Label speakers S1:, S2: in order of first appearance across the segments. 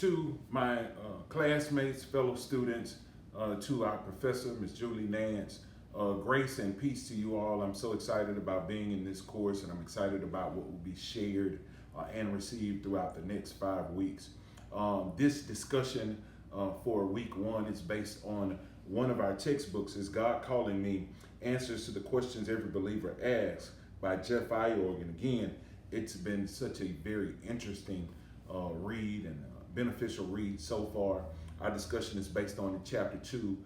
S1: To my classmates, fellow students, to our professor, Ms. Julie Nance, grace and peace to you all. I'm so excited about being in this course, and I'm excited about what will be shared and received throughout the next 5 weeks. This discussion for week 1 is based on one of our textbooks, Is God Calling Me? Answers to the Questions Every Believer Asks by Jeff Iorg. And again, it's been such a very interesting read and beneficial read so far. Our discussion is based on chapter 2,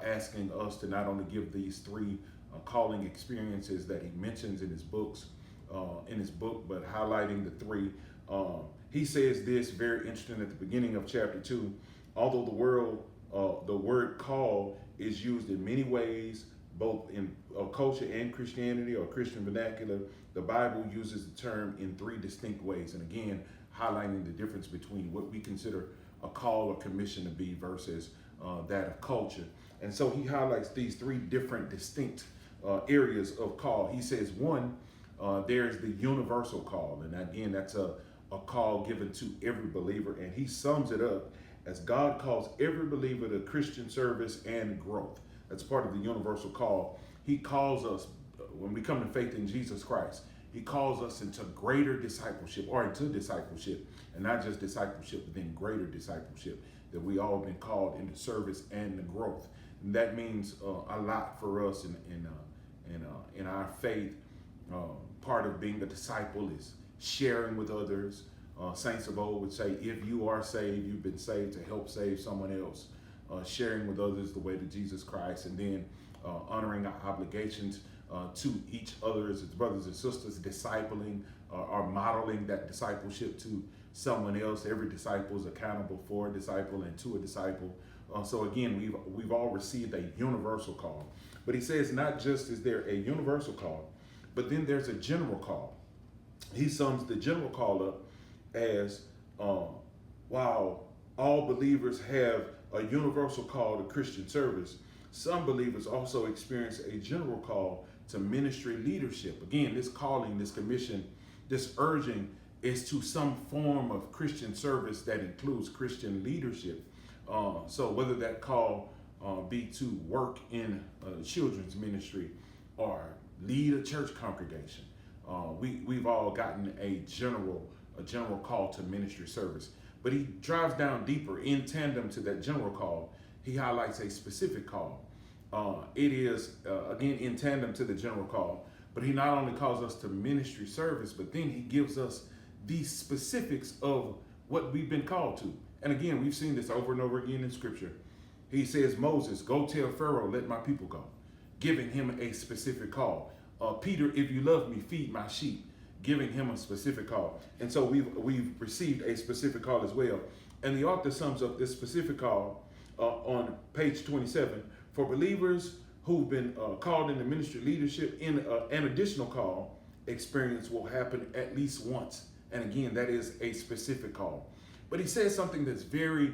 S1: asking us to not only give these 3 calling experiences that he mentions in his book, but highlighting the 3. He says this very interesting at the beginning of chapter 2. Although the word call is used in many ways, both in culture and Christianity or Christian vernacular, the Bible uses the term in 3 distinct ways. And again, highlighting the difference between what we consider a call or commission to be versus that of culture. And so he highlights these 3 different distinct areas of call. He says, 1, there's the universal call. And again, that's a call given to every believer. And he sums it up as God calls every believer to Christian service and growth. That's part of the universal call. He calls us, when we come to faith in Jesus Christ, he calls us into greater discipleship, or into discipleship, and not just discipleship, but then greater discipleship, that we all have been called into service and the growth. And that means a lot for us in our faith. Part of being a disciple is sharing with others. Saints of old would say, if you are saved, you've been saved to help save someone else. Sharing with others the way to Jesus Christ, and then honoring our obligations to each other as brothers and sisters, discipling or modeling that discipleship to someone else. Every disciple is accountable for a disciple and to a disciple. So again, we've all received a universal call. But he says not just is there a universal call, but then there's a general call. He sums the general call up as while all believers have a universal call to Christian service, some believers also experience a general call to ministry leadership. Again, this calling, this commission, this urging is to some form of Christian service that includes Christian leadership. So whether that call be to work in children's ministry or lead a church congregation, we've all gotten a general call to ministry service. But he drives down deeper in tandem to that general call. He highlights a specific call. It is, again, in tandem to the general call, but he not only calls us to ministry service, but then he gives us the specifics of what we've been called to. And again, we've seen this over and over again in scripture. He says, Moses, go tell Pharaoh, let my people go, giving him a specific call. Peter, if you love me, feed my sheep, giving him a specific call. And so we've received a specific call as well. And the author sums up this specific call on page 27. For believers who've been called into ministry leadership, in an additional call experience will happen at least once. And again, that is a specific call. But he says something that's very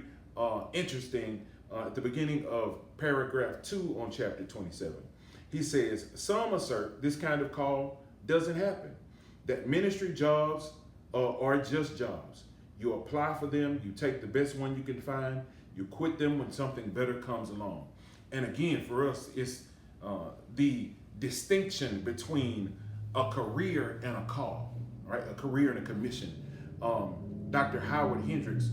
S1: interesting at the beginning of paragraph 2 on chapter 27. He says, some assert this kind of call doesn't happen, that ministry jobs are just jobs. You apply for them, you take the best one you can find, you quit them when something better comes along. And again, for us, it's the distinction between a career and a call, right? A career and a commission. Dr. Howard Hendricks,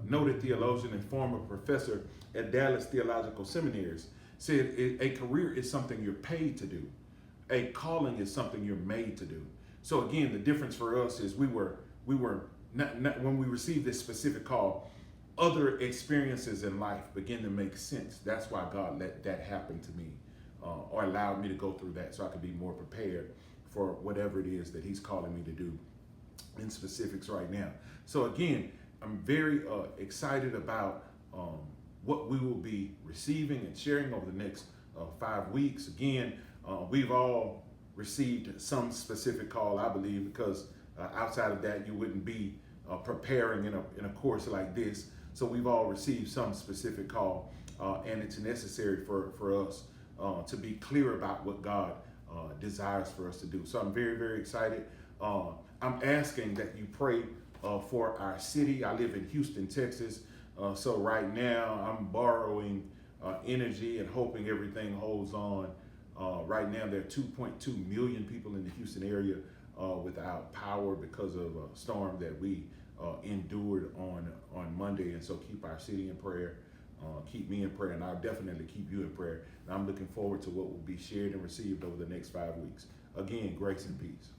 S1: noted theologian and former professor at Dallas Theological Seminaries, said a career is something you're paid to do. A calling is something you're made to do. So again, the difference for us is we were not when we received this specific call, other experiences in life begin to make sense. That's why God let that happen to me, or allowed me to go through that so I could be more prepared for whatever it is that he's calling me to do in specifics right now. So again, I'm very excited about what we will be receiving and sharing over the next 5 weeks. Again, we've all received some specific call, I believe, because outside of that, you wouldn't be preparing in a course like this. So we've all received some specific call, and it's necessary for us to be clear about what God desires for us to do. So I'm very, very excited. I'm asking that you pray for our city. I live in Houston, Texas. So right now I'm borrowing energy and hoping everything holds on. Right now there are 2.2 million people in the Houston area without power because of a storm that we endured on Monday. And so keep our city in prayer. Keep me in prayer, and I'll definitely keep you in prayer. And I'm looking forward to what will be shared and received over the next 5 weeks. Again, grace and peace.